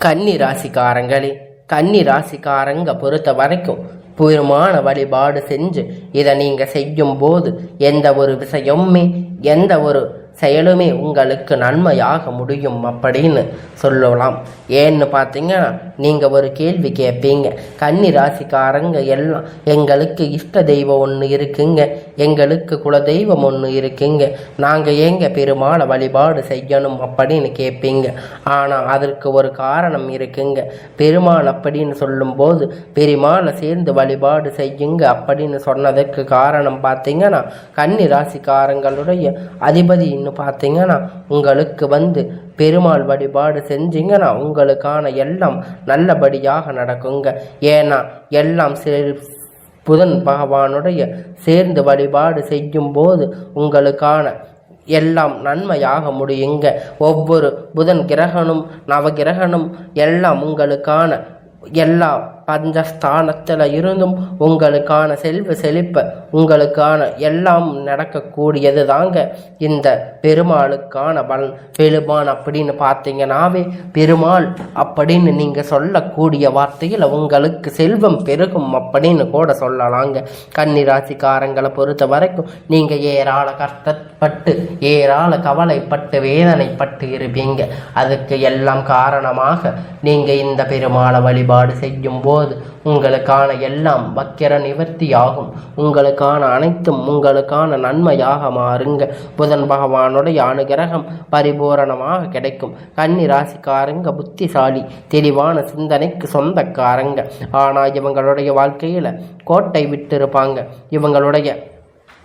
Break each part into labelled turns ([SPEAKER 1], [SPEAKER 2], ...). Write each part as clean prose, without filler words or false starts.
[SPEAKER 1] கன்னி ராசிக்காரங்களே, கன்னி ராசிக்காரங்க பொறுத்த வரைக்கும் பெருமான வழிபாடு செஞ்சு இதை நீங்கள் செய்யும் போது எந்த ஒரு விஷயமுமே எந்த ஒரு செயலுமே உங்களுக்கு நன்மையாக முடியும் அப்படின்னு சொல்லலாம். ஏன்னு பார்த்தீங்கன்னா, நீங்கள் ஒரு கேள்வி கேட்பீங்க, கன்னி ராசிக்காரங்க எல்லாம் எங்களுக்கு இஷ்ட தெய்வம் ஒன்று இருக்குங்க, எங்களுக்கு குலதெய்வம் ஒன்று இருக்குங்க, நாங்கள் ஏங்க பெருமாளை வழிபாடு செய்யணும் அப்படின்னு கேட்பீங்க. ஆனால் அதற்கு ஒரு காரணம் இருக்குங்க. பெருமாள் அப்படின்னு சொல்லும்போது பெருமாளை சேர்ந்து வழிபாடு செய்யுங்க அப்படின்னு சொன்னதுக்கு காரணம் பார்த்தீங்கன்னா, கன்னி ராசிக்காரங்களுடைய அதிபதி பார்த்தீங்கன்னா உங்களுக்கு பெருமாள் வழிபாடு செஞ்சீங்கன்னா உங்களுக்கான எல்லாம் நல்லபடியாக நடக்குங்க. ஏன்னா எல்லாம் புதன் பகவானுடைய சேர்ந்து வழிபாடு செய்யும் போது உங்களுக்கான எல்லாம் நன்மையாக முடியுங்க. ஒவ்வொரு புதன் கிரகனும் நவகிரகனும் எல்லாம் உங்களுக்கான எல்லா பஞ்சஸ்தானத்தில் இருந்தும் உங்களுக்கான செல்வ செழிப்ப உங்களுக்கான எல்லாம் நடக்கக்கூடியது தாங்க இந்த பெருமாளுக்கான பலன். பெருமாள் அப்படின்னு பார்த்தீங்கன்னாவே பெருமாள் அப்படின்னு நீங்கள் சொல்லக்கூடிய வார்த்தையில் உங்களுக்கு செல்வம் பெருகும் அப்படின்னு கூட சொல்லலாங்க. கன்னி ராசிக்காரங்களை பொறுத்த வரைக்கும் நீங்கள் ஏராள கஷ்டப்பட்டு ஏராள கவலைப்பட்டு வேதனைப்பட்டு இருப்பீங்க. அதுக்கு எல்லாம் காரணமாக நீங்கள் இந்த பெருமாளை வழிபாடு செய்யும் போது உங்களுக்கான எல்லாம் வக்கிர நிவர்த்தி ஆகும். உங்களுக்கான அனைத்தும் உங்களுக்கான நன்மையாக மாறுங்க. புதன் பகவானுடைய அனுகிரகம் பரிபூரணமாக கிடைக்கும். கன்னி ராசிக்காரங்க புத்திசாலி, தெளிவான சிந்தனைக்கு சொந்தக்காரங்க. ஆனால் இவங்களுடைய வாழ்க்கையில் கோட்டை விட்டு இருப்பாங்க. இவங்களுடைய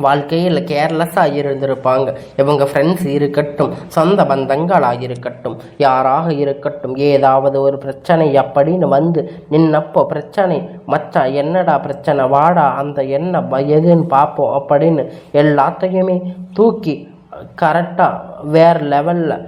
[SPEAKER 1] வாழ்க்கையில் கேர்லெஸ்ஸாக இருந்திருப்பாங்க. இவங்க ஃப்ரெண்ட்ஸ் இருக்கட்டும், சொந்த பந்தங்களாக இருக்கட்டும், யாராக இருக்கட்டும், ஏதாவது ஒரு பிரச்சனை அப்படின்னு நின்னப்போ பிரச்சனை மச்சான் என்னடா பிரச்சனை வாடா அந்த என்ன எதுன்னு பார்ப்போம் அப்படின்னு எல்லாத்தையுமே தூக்கி கரெக்டாக வேறு லெவலில்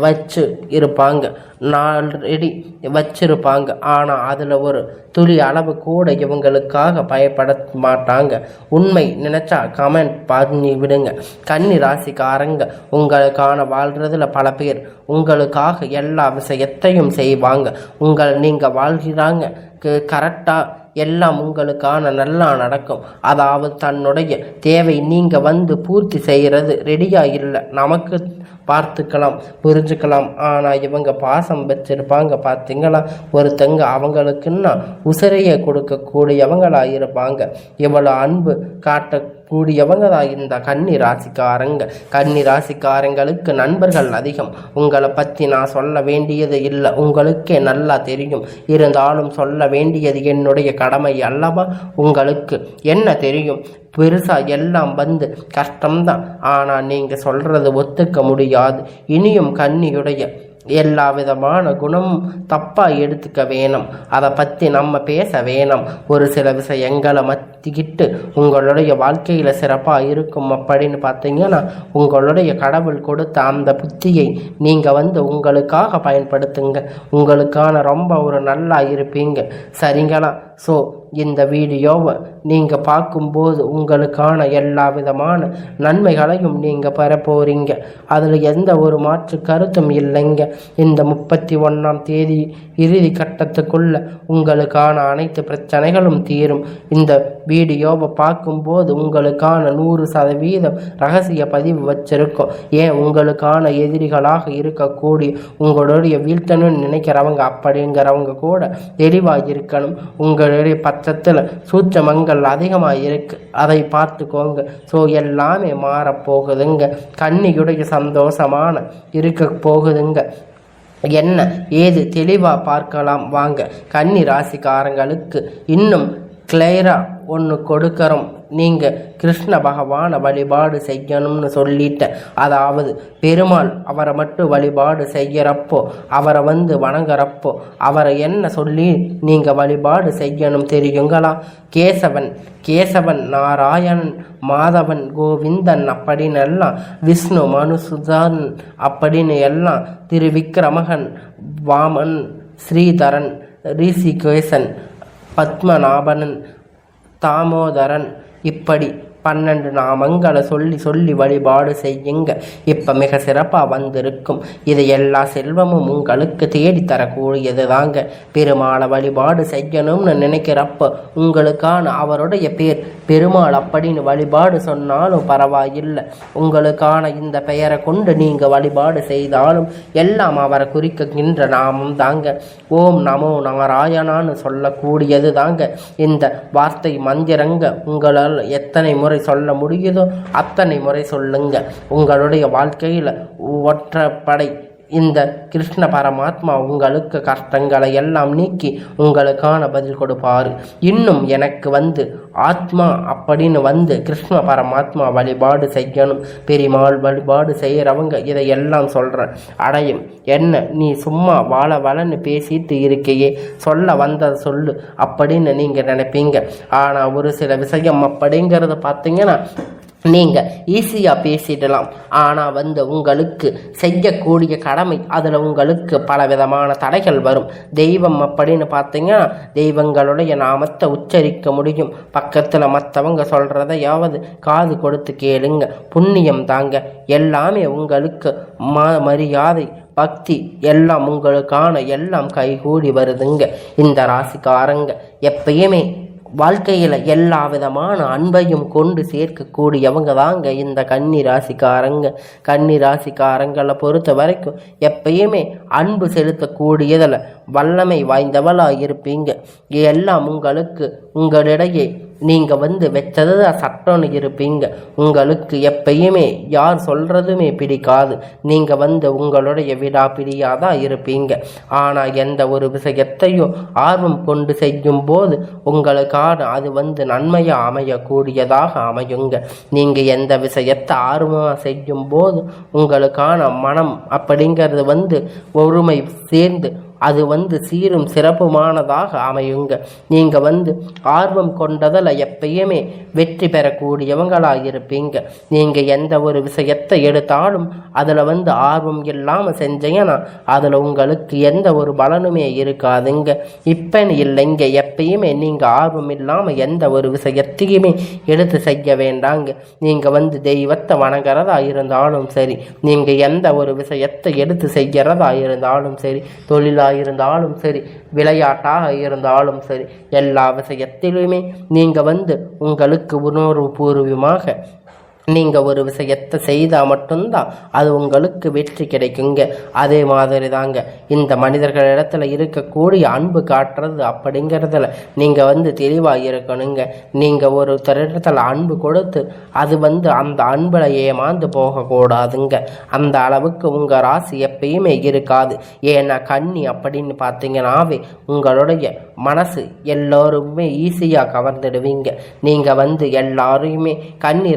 [SPEAKER 1] வச்சு இருப்பாங்க, நாலடி வச்சிருப்பாங்க. ஆனால் அதில் ஒரு துளி அளவு கூட இவங்களுக்காக பயப்பட மாட்டாங்க. உண்மை நினச்சா கமெண்ட் பண்ணி விடுங்க. கன்னி ராசிக்காரங்க உங்களுக்கான வாழ்கிறதுல பல பேர் உங்களுக்காக எல்லா விஷயத்தையும் செய்வாங்க. நீங்கள் வாழ்கிறாங்க கரெக்டாக எல்லாம் உங்களுக்கான நல்லா நடக்கும். அதாவது தன்னுடைய தேவை நீங்கள் பூர்த்தி செய்கிறது ரெடியாக இல்லை, நமக்கு பார்த்துக்கலாம் புரிஞ்சுக்கலாம். ஆனால் இவங்க பாசம் வச்சிருப்பாங்க பார்த்தீங்களா, ஒருத்தங்க அவங்களுக்குன்னா உசிரையை கொடுக்கக்கூடியவங்களாக இருப்பாங்க. இவ்வளோ அன்பு காட்டக்கூடியவங்க தான் இந்த கன்னி ராசிக்காரங்க. கன்னி ராசிக்காரங்களுக்கு நண்பர்கள் அதிகம். உங்களை பற்றி நான் சொல்ல வேண்டியது இல்லை, உங்களுக்கே நல்லா தெரியும். இருந்தாலும் சொல்ல வேண்டியது என்னுடைய கடமை அல்லவா. உங்களுக்கு என்ன தெரியும், பெருசாக எல்லாம் கஷ்டம்தான். ஆனால் நீங்கள் சொல்கிறது ஒத்துக்க முடியாது. இனியும் கன்னியுடைய எல்லா விதமான குணமும் தப்பாக எடுத்துக்க வேணும். அதை பற்றி நம்ம பேச வேணும். ஒரு சில விஷயங்களை மத்திக்கிட்டு உங்களுடைய வாழ்க்கையில் சிறப்பாக இருக்கும் அப்படின்னு பார்த்தீங்கன்னா, உங்களுடைய கடவுள் கொடுத்த அந்த புத்தியை நீங்கள் உங்களுக்காக பயன்படுத்துங்க. உங்களுக்கான ரொம்ப ஒரு நல்லா இருப்பீங்க. சரிங்களா? ஸோ இந்த வீடியோவை நீங்கள் பார்க்கும்போது உங்களுக்கான எல்லா விதமான நன்மைகளையும் நீங்கள் பெற போகிறீங்க. அதில் எந்த ஒரு மாற்று கருத்தும் இல்லைங்க. இந்த 31ஆம் தேதி இறுதி கட்டத்துக்குள்ள உங்களுக்கான அனைத்து பிரச்சனைகளும் தீரும். இந்த வீடியோவை பார்க்கும்போது உங்களுக்கான 100% ரகசிய பதிவு வச்சிருக்கோம். ஏன் உங்களுக்கான எதிரிகளாக இருக்கக்கூடிய உங்களுடைய வீழ்த்தணும்னு நினைக்கிறவங்க அப்படிங்கிறவங்க கூட தெளிவாக இருக்கணும். உங்களுடைய பட்சத்தில் சூட்சமங்கள் அதிகமாக இருக்கு, அதை பார்த்துக்கோங்க. ஸோ எல்லாமே மாறப்போகுதுங்க. கன்னியுடைய சந்தோஷமான இருக்க போகுதுங்க. என்ன ஏது தெளிவாக பார்க்கலாம் வாங்க. கன்னி ராசிக்காரங்களுக்கு இன்னும் கிளியராக ஒன்று கொடுக்குறோம். நீங்கள் கிருஷ்ண பகவானை வழிபாடு செய்யணும்னு சொல்லிட்டேன். அதாவது பெருமாள் அவரை மட்டும் வழிபாடு செய்கிறப்போ, அவரை வணங்குறப்போ அவரை என்ன சொல்லி நீங்கள் வழிபாடு செய்யணும் தெரியுங்களா? கேசவன் நாராயணன் மாதவன் கோவிந்தன் அப்படின்னு எல்லாம், விஷ்ணு மனுசுதன் அப்படின்னு எல்லாம், திருவிக்கிரமகன் வாமன் ஸ்ரீதரன் ரிஷிகேசன் பத்மநாபனன் தாமோதரன் இப்படி 12 நாமங்களை சொல்லி சொல்லி வழிபாடு செய்யுங்க. இப்போ மிக சிறப்பாக வந்திருக்கும். இது எல்லா செல்வமும் உங்களுக்கு தேடி தரக்கூடியது தாங்க. பெருமாளை வழிபாடு செய்யணும்னு நினைக்கிறப்ப உங்களுக்கான அவருடைய பேர் பெருமாள் அப்படின்னு வழிபாடு சொன்னாலும் பரவாயில்லை. உங்களுக்கான இந்த பெயரை கொண்டு நீங்கள் வழிபாடு செய்தாலும் எல்லாம் அவரை குறிக்கின்ற நாமம் தாங்க. ஓம் நமோ நாராயணான்னு சொல்லக்கூடியது தாங்க இந்த வார்த்தை மந்திரங்க. உங்களால் எத்தனை முறை சொல்ல முடியுதோ அத்தனை முறை சொல்லுங்க. உங்களுடைய வாழ்க்கையில் ஒற்றைப்படை இந்த கிருஷ்ண பரமாத்மா உங்களுக்கு கஷ்டங்களை எல்லாம் நீக்கி உங்களுக்கான பதில் கொடுப்பாரு. இன்னும் எனக்கு ஆத்மா அப்படின்னு கிருஷ்ண பரமாத்மா வழிபாடு செய்யணும், பெருமாள் வழிபாடு செய்கிறவங்க இதையெல்லாம் சொல்கிறேன் அடையும். என்ன நீ சும்மா வளன்னு பேசிட்டு இருக்கையே, சொல்ல வந்ததை சொல்லு அப்படின்னு நீங்கள் நினைப்பீங்க. ஆனால் ஒரு சில விஷயம் அப்படிங்கிறத பார்த்தீங்கன்னா நீங்கள் ஈஸியாக பேசிடலாம். ஆனால் உங்களுக்கு செய்யக்கூடிய கடமை அதில் உங்களுக்கு பலவிதமான தடைகள் வரும். தெய்வம் அப்படின்னு பார்த்தீங்கன்னா தெய்வங்களுடைய நாமத்தை உச்சரிக்க முடியும். பக்கத்தில் மற்றவங்க சொல்கிறதையாவது காது கொடுத்து கேளுங்க, புண்ணியம் தாங்க. எல்லாமே உங்களுக்கு மரியாதை பக்தி எல்லாம் உங்களுக்கான எல்லாம் கைகூடி வருதுங்க. இந்த ராசிக்காரங்க எப்பயுமே வாழ்க்கையில் எல்லா விதமான அன்பையும் கொண்டு சேர்க்கக்கூடியவங்க தாங்க இந்த கன்னி ராசிக்காரங்க. கன்னி ராசிக்காரங்களை பொறுத்த வரைக்கும் எப்பயுமே அன்பு செலுத்தக்கூடியதில் வல்லமை வாய்ந்தவளாக இருப்பீங்க. எல்லாம் உங்களுக்கு உங்களிடையே நீங்கள் வச்சது சட்டம்னு இருப்பீங்க. உங்களுக்கு எப்பயுமே யார் சொல்கிறதுமே பிடிக்காது. நீங்கள் உங்களுடைய விடாப்பிடியாக தான் இருப்பீங்க. ஆனால் எந்த ஒரு விஷயத்தையும் ஆர்வம் கொண்டு செய்யும் போது உங்களுக்கான அது நன்மையாக அமையக்கூடியதாக அமையுங்க. நீங்கள் எந்த விஷயத்தை ஆர்வமாக செய்யும் போது உங்களுக்கான மனம் அப்படிங்கிறது ஒருமை சேர்ந்து அது சீரும் சிறப்புமானதாக அமையுங்க. நீங்கள் ஆர்வம் கொண்டதில் எப்பயுமே வெற்றி பெறக்கூடியவங்களாக இருப்பீங்க. நீங்கள் எந்த ஒரு விஷயத்தை எடுத்தாலும் அதில் ஆர்வம் இல்லாமல் செஞ்சீங்கன்னா அதில் உங்களுக்கு எந்த ஒரு பலனுமே இருக்காதுங்க. இப்போ இல்லைங்க, எப்பயுமே நீங்கள் ஆர்வம் இல்லாமல் எந்த ஒரு விஷயத்தையுமே எடுத்து செய்ய வேண்டாங்க. நீங்கள் தெய்வத்தை வணங்குறதா இருந்தாலும் சரி, நீங்கள் எந்த ஒரு விஷயத்தை எடுத்து செய்கிறதா இருந்தாலும் சரி, தொழிலாக இருந்தாலும் சரி, விளையாட்டாக இருந்தாலும் சரி, எல்லா விஷயத்திலுமே நீங்கள் உங்களுக்கு உணர்வுபூர்வமாக நீங்கள் ஒரு விஷயத்தை செய்தால் மட்டும்தான் அது உங்களுக்கு வெற்றி கிடைக்குங்க. அதே மாதிரி தாங்க இந்த மனிதர்களிடத்தில் இருக்கக்கூடிய அன்பு காட்டுறது அப்படிங்கிறதுல நீங்கள் தெளிவாக இருக்கணுங்க. நீங்கள் ஒருத்தரிடத்தில் அன்பு கொடுத்து அது அந்த அன்பில் ஏமாந்து போகக்கூடாதுங்க. அந்த அளவுக்கு உங்கள் ராசி எப்பயுமே இருக்காது. ஏன்னா கன்னி அப்படின்னு பார்த்தீங்கன்னாவே உங்களுடைய மனசு எல்லோருமே ஈஸியாக கவர்ந்துடுவீங்க. நீங்கள் எல்லாரையுமே கன்னி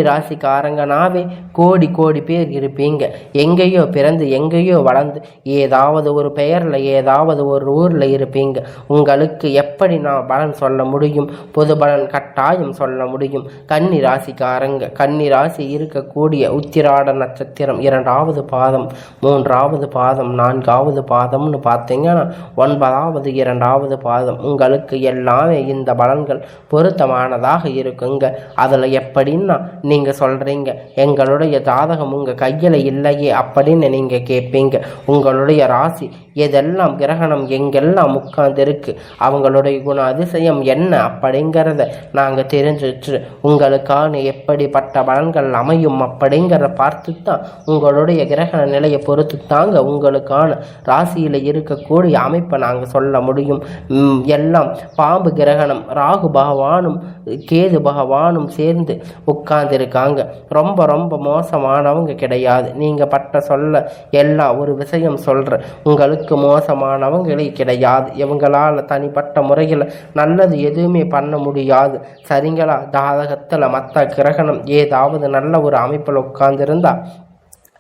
[SPEAKER 1] ராசிக்காரங்கனாவே கோடி கோடி பேர் இருப்பீங்க. எங்கேயோ பிறந்து எங்கேயோ வளர்ந்து ஏதாவது ஒரு பெயரில் ஏதாவது ஒரு ஊரில் இருப்பீங்க. உங்களுக்கு எப்படி நான் பலன் சொல்ல முடியும்? பொது பலன் கட்டாயம் சொல்ல முடியும். கன்னி ராசிக்காரங்க, கன்னி ராசி இருக்கக்கூடிய உத்திராட நட்சத்திரம் 2வது பாதம், 3வது பாதம், 4வது பாதம்னு பார்த்தீங்கன்னா 9வது 2வது பாதம் உங்களுக்கு எல்லாமே இந்த பலன்கள் பொருத்தமானதாக இருக்குங்க. அதில் எப்படின்னா நீங்கள் சொல்கிறீங்க எங்களுடைய ஜாதகம் உங்கள் கையில் இல்லையே அப்படின்னு நீங்கள் கேட்பீங்க. உங்களுடைய ராசி எதெல்லாம் கிரகணம் எங்கெல்லாம் உட்கார்ந்துருக்கு, அவங்களுடைய குண அதிசயம் என்ன அப்படிங்கிறத நாங்கள் தெரிஞ்சிட்டு உங்களுக்கான எப்படிப்பட்ட பலன்கள் அமையும் அப்படிங்கிறத பார்த்து தான் உங்களுடைய கிரகண நிலையை பொறுத்து தாங்க உங்களுக்கான ராசியில் இருக்கக்கூடிய அமைப்பை நாங்கள் சொல்ல முடியும். எல்லாம் பாம்பு கிரகணம் ராகு பகவானும் கேது பகவானும் சேர்ந்து உட்கார்ந்துருக்காங்க. ரொம்ப ரொம்ப மோசமானவங்க கிடையாது. நீங்கள் பட்ட சொல்ல எல்லாம் ஒரு விஷயம் சொல்கிறேன், உங்களுக்கு மோசமானவங்களே கிடையாது. இவங்களால் தனிப்பட்ட முறையில் நல்லது எதுவுமே பண்ண முடியாது. சரிங்களா? ஜாதகத்தில் மற்ற கிரகணம் ஏதாவது நல்ல ஒரு அமைப்பில் உட்கார்ந்துருந்தா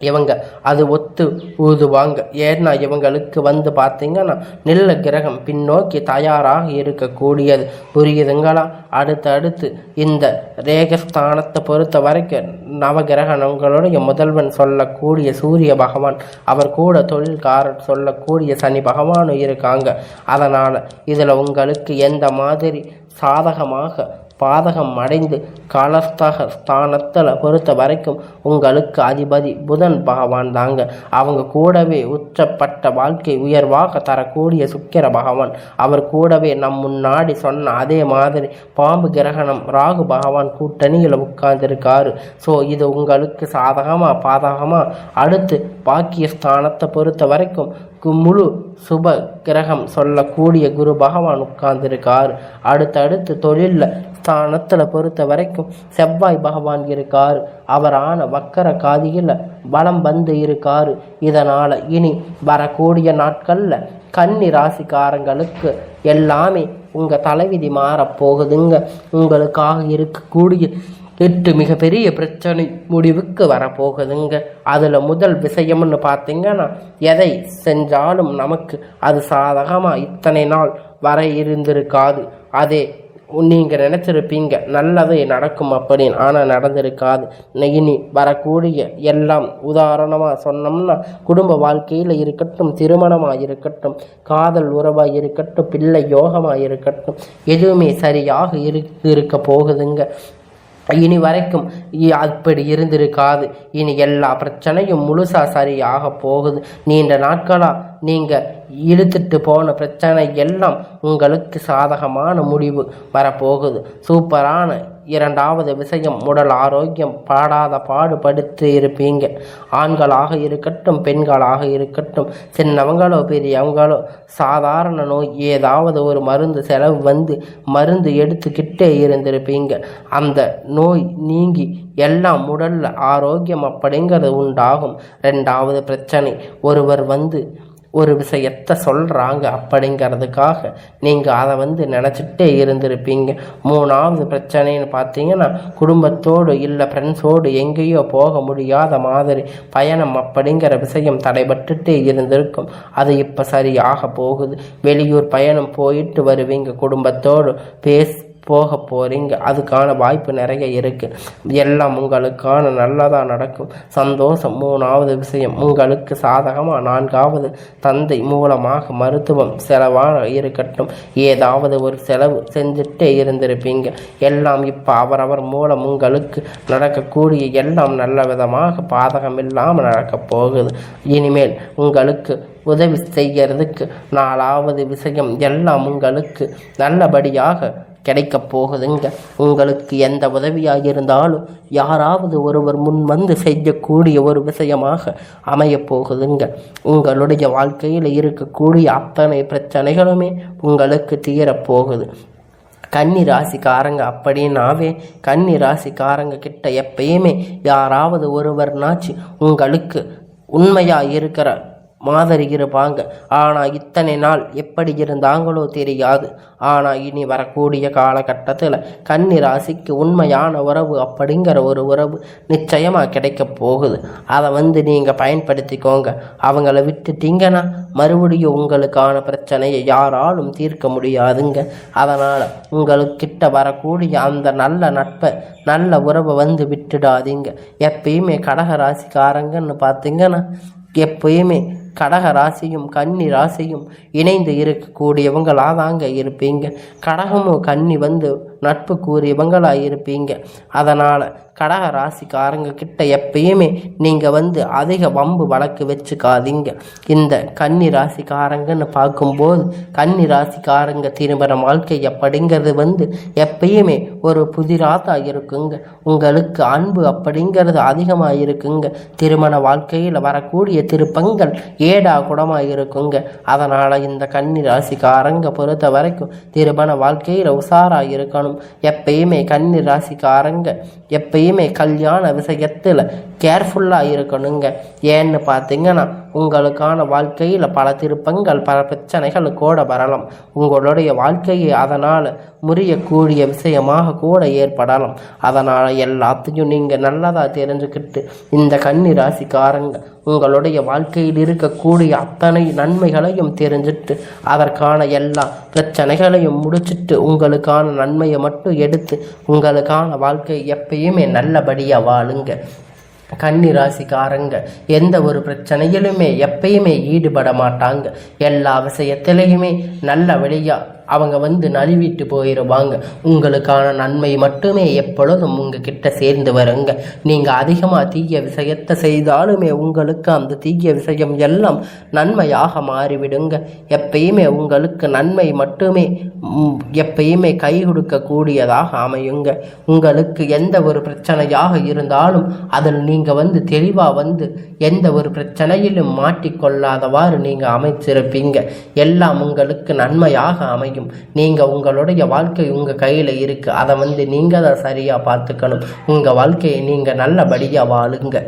[SPEAKER 1] இவங்க அது ஒத்து ஊதுவாங்க. ஏன்னா இவங்களுக்கு பார்த்தீங்கன்னா நல்ல கிரகம் பின்னோக்கி தயாராக இருக்கக்கூடியது. புரியுதுங்களா? அடுத்து இந்த ரேகஸ்தானத்தை பொறுத்த வரைக்கும் நவகிரகணங்களுடைய முதல்வன் சொல்லக்கூடிய சூரிய பகவான், அவர் கூட தொழில்காரர் சொல்லக்கூடிய சனி பகவானும் இருக்காங்க. அதனால் இதில் உங்களுக்கு எந்த மாதிரி சாதகமாக பாதகம் அடைந்து காலஸ்தக ஸ்தானத்தில் பொறுத்த வரைக்கும் உங்களுக்கு அதிபதி புதன் பகவான் தாங்க. அவங்க கூடவே உச்சப்பட்ட வாழ்க்கை உயர்வாக தரக்கூடிய சுக்கிர பகவான், அவர் கூடவே நம் முன்னாடி சொன்ன அதே மாதிரி பாம்பு கிரகணம் ராகு பகவான் கூட்டணியில் உட்கார்ந்துருக்காரு. ஸோ இது உங்களுக்கு சாதகமாக பாதகமாக. அடுத்து பாக்கியஸ்தானத்தை பொறுத்த வரைக்கும் முழு சுப கிரகம் சொல்லக்கூடிய குரு பகவான் உட்கார்ந்துருக்காரு. அடுத்தடுத்து தொழிலில் ஸ்தானத்தில் பொறுத்த வரைக்கும் செவ்வாய் பகவான் இருக்காரு. அவரான வக்கர காதியில் பலம் வந்து இருக்காரு. இதனால் இனி வரக்கூடிய நாட்களில் கன்னி ராசிக்காரங்களுக்கு எல்லாமே உங்கள் தலைவிதி மாறப்போகுதுங்க. உங்களுக்காக இருக்கக்கூடிய 8 மிகப்பெரிய பிரச்சனை முடிவுக்கு வரப்போகுதுங்க. அதில் முதல் விஷயம்னு பார்த்தீங்கன்னா, எதை செஞ்சாலும் நமக்கு அது சாதகமாக இத்தனை நாள் வர இருந்திருக்காது. அதே நீங்கள் நினச்சிருப்பீங்க நல்லதே நடக்கும் அப்படின்னு, ஆனால் நடந்திருக்காது. இனி வரக்கூடிய எல்லாம் உதாரணமாக சொன்னோம்னா, குடும்ப வாழ்க்கையில் இருக்கட்டும், திருமணமாக இருக்கட்டும், காதல் உறவாக இருக்கட்டும், பிள்ளை யோகமாக இருக்கட்டும், எதுவுமே சரியாக இருக்க போகுதுங்க. இனி வரைக்கும் அப்படி இருந்திருக்காது. இனி எல்லா பிரச்சனையும் முழுசாக சரியாக போகுது. நீண்ட நாட்களாக நீங்கள் இழுத்துட்டு போன பிரச்சனை எல்லாம் உங்களுக்கு சாதகமான முடிவு வரப்போகுது. சூப்பரான இரண்டாவது விஷயம், உடல் ஆரோக்கியம் பாடாத பாடுபடுத்தி இருப்பீங்க. ஆண்களாக இருக்கட்டும், பெண்களாக இருக்கட்டும், சின்னவங்களோ பெரியவங்களோ, சாதாரண நோய் ஏதாவது ஒரு மருந்து செலவு வந்து மருந்து எடுத்துக்கிட்டே இருந்திருப்பீங்க. அந்த நோய் நீங்கி எல்லாம் உடல்ல ஆரோக்கியம் அப்படிங்கிறது உண்டாகும். ரெண்டாவது பிரச்சனை, ஒருவர் வந்து ஒரு விஷயத்தை சொல்கிறாங்க அப்படிங்கிறதுக்காக நீங்கள் அதை நினச்சிட்டே இருந்திருப்பீங்க. மூணாவது பிரச்சனைன்னு பார்த்தீங்கன்னா, குடும்பத்தோடு இல்லை ஃப்ரெண்ட்ஸோடு எங்கேயோ போக முடியாத மாதிரி பயணம் அப்படிங்கிற விஷயம் தடைபட்டுட்டே இருந்திருக்கும். அது இப்போ சரியாக போகுது. வெளியூர் பயணம் போயிட்டு வருவீங்க, குடும்பத்தோடு போக போகிறீங்க. அதுக்கான வாய்ப்பு நிறைய இருக்குது. எல்லாம் உங்களுக்கான நல்லதாக நடக்கும். சந்தோஷம். மூணாவது விஷயம், உங்களுக்கு சாதகமாக நான்காவது தந்தை மூலமாக மருத்துவம் செலவாக இருக்கட்டும், ஏதாவது ஒரு செலவு செஞ்சுட்டே இருந்திருப்பீங்க. எல்லாம் இப்போ அவரவர் மூலம் உங்களுக்கு நடக்கக்கூடிய எல்லாம் நல்ல விதமாக பாதகம் இல்லாமல் நடக்கப் போகுது. இனிமேல் உங்களுக்கு உதவி செய்யறதுக்கு நாலாவது விஷயம் எல்லாம் உங்களுக்கு நல்லபடியாக கிடைக்கப் போகுதுங்க. உங்களுக்கு எந்த உதவியாக இருந்தாலும் யாராவது ஒருவர் முன் வந்து செய்யக்கூடிய ஒரு விஷயமாக அமையப் போகுதுங்க. உங்களுடைய வாழ்க்கையில் இருக்கக்கூடிய அத்தனை பிரச்சனைகளுமே உங்களுக்கு தீரப்போகுது. கன்னி ராசிக்காரங்க அப்படின்னாவே கன்னி ராசிக்காரங்க கிட்ட எப்பயுமே யாராவது ஒருவர்னாச்சு உங்களுக்கு உண்மையாக இருக்கிற மாதிரி இருப்பாங்க. ஆனால் இத்தனை நாள் எப்படி இருந்தாங்களோ தெரியாது. ஆனால் இனி வரக்கூடிய காலகட்டத்தில் கன்னி ராசிக்கு உண்மையான உறவு அப்படிங்கிற ஒரு உறவு நிச்சயமாக கிடைக்க போகுது. அதை நீங்கள் பயன்படுத்திக்கோங்க. அவங்கள விட்டுட்டீங்கன்னா மறுபடியும் உங்களுக்கான பிரச்சனையை யாராலும் தீர்க்க முடியாதுங்க. அதனால் உங்களுக்கிட்ட வரக்கூடிய அந்த நல்ல நட்பை நல்ல உறவை விட்டுடாதீங்க. எப்பயுமே கடக ராசிக்காரங்கன்னு பார்த்தீங்கன்னா, எப்பயுமே கடக ராசியும் கன்னி ராசியும் இணைந்து இருக்கக்கூடியவங்களாக தாங்க இருப்பீங்க. கடகமும் கன்னி நட்பு கூறியவங்களாக இருப்பீங்க. அதனால் கடக ராசிக்காரங்க கிட்ட எப்பயுமே நீங்கள் அதிக வம்பு வழக்கு வச்சுக்காதீங்க. இந்த கன்னி ராசிக்காரங்கன்னு பார்க்கும்போது கன்னி ராசிக்காரங்க திருமண வாழ்க்கை அப்படிங்கிறது எப்பயுமே ஒரு புதிராக இருக்குங்க. உங்களுக்கு அன்பு அப்படிங்கிறது அதிகமாக இருக்குங்க. திருமண வாழ்க்கையில் வரக்கூடிய திருப்பங்கள் ஏடா குடமாக இருக்குங்க. அதனால் இந்த கன்னி ராசிக்காரங்க பொறுத்த வரைக்கும் திருமண வாழ்க்கையில் உஷாராக இருக்கணும். எப்பயுமே கன்னி ராசிக்காரங்க எப்பயுமே கல்யாண விஷயத்தில் கேர்ஃபுல்லாக இருக்கணுங்க. ஏன்னு பார்த்தீங்கன்னா, உங்களுக்கான வாழ்க்கையில் பல திருப்பங்கள் பல பிரச்சனைகள் கூட வரலாம். உங்களுடைய வாழ்க்கையை அதனால் முறியக்கூடிய விஷயமாக கூட ஏற்படலாம். அதனால் எல்லாத்தையும் நீங்கள் நல்லதாக தெரிஞ்சுக்கிட்டு இந்த கன்னி ராசிக்காரங்க உங்களுடைய வாழ்க்கையில் இருக்கக்கூடிய அத்தனை நன்மைகளையும் தெரிஞ்சுட்டு அதற்கான எல்லா பிரச்சனைகளையும் முடிச்சுட்டு உங்களுக்கான நன்மையை மட்டும் எடுத்து உங்களுக்கான வாழ்க்கை எப்பயுமே நல்லபடியாக வாழுங்க. கன்னி ராசிக்காரங்க எந்த ஒரு பிரச்சனையிலுமே எப்பயுமே ஈடுபட மாட்டாங்க. எல்லா விஷயத்திலையுமே நல்ல வழியாக அவங்க வந்து நழுவிட்டு போயிடுவாங்க. உங்களுக்கான நன்மை மட்டுமே எப்பொழுதும் உங்ககிட்ட சேர்ந்து வருங்க. நீங்கள் அதிகமாக தீய விஷயத்தை செய்தாலுமே உங்களுக்கு அந்த தீய விஷயம் எல்லாம் நன்மையாக மாறிவிடுங்க. எப்பயுமே உங்களுக்கு நன்மை மட்டுமே எப்பயுமே கை கொடுக்கக்கூடியதாக அமையுங்க. உங்களுக்கு எந்த ஒரு பிரச்சனையாக இருந்தாலும் அதில் நீங்கள் வந்து தெளிவாக வந்து எந்த ஒரு பிரச்சனையிலும் மாட்டிக்கொள்ளாதவாறு நீங்கள் அமைச்சிருப்பீங்க. எல்லாம் உங்களுக்கு நன்மையாக அமையும். நீங்கள் உங்களுடைய வாழ்க்கை உங்கள் கையில் இருக்குது. அதை வந்து நீங்கள் தான் சரியாக பார்த்துக்கணும். உங்கள் வாழ்க்கையை நீங்கள் நல்லபடியாக வாழுங்க.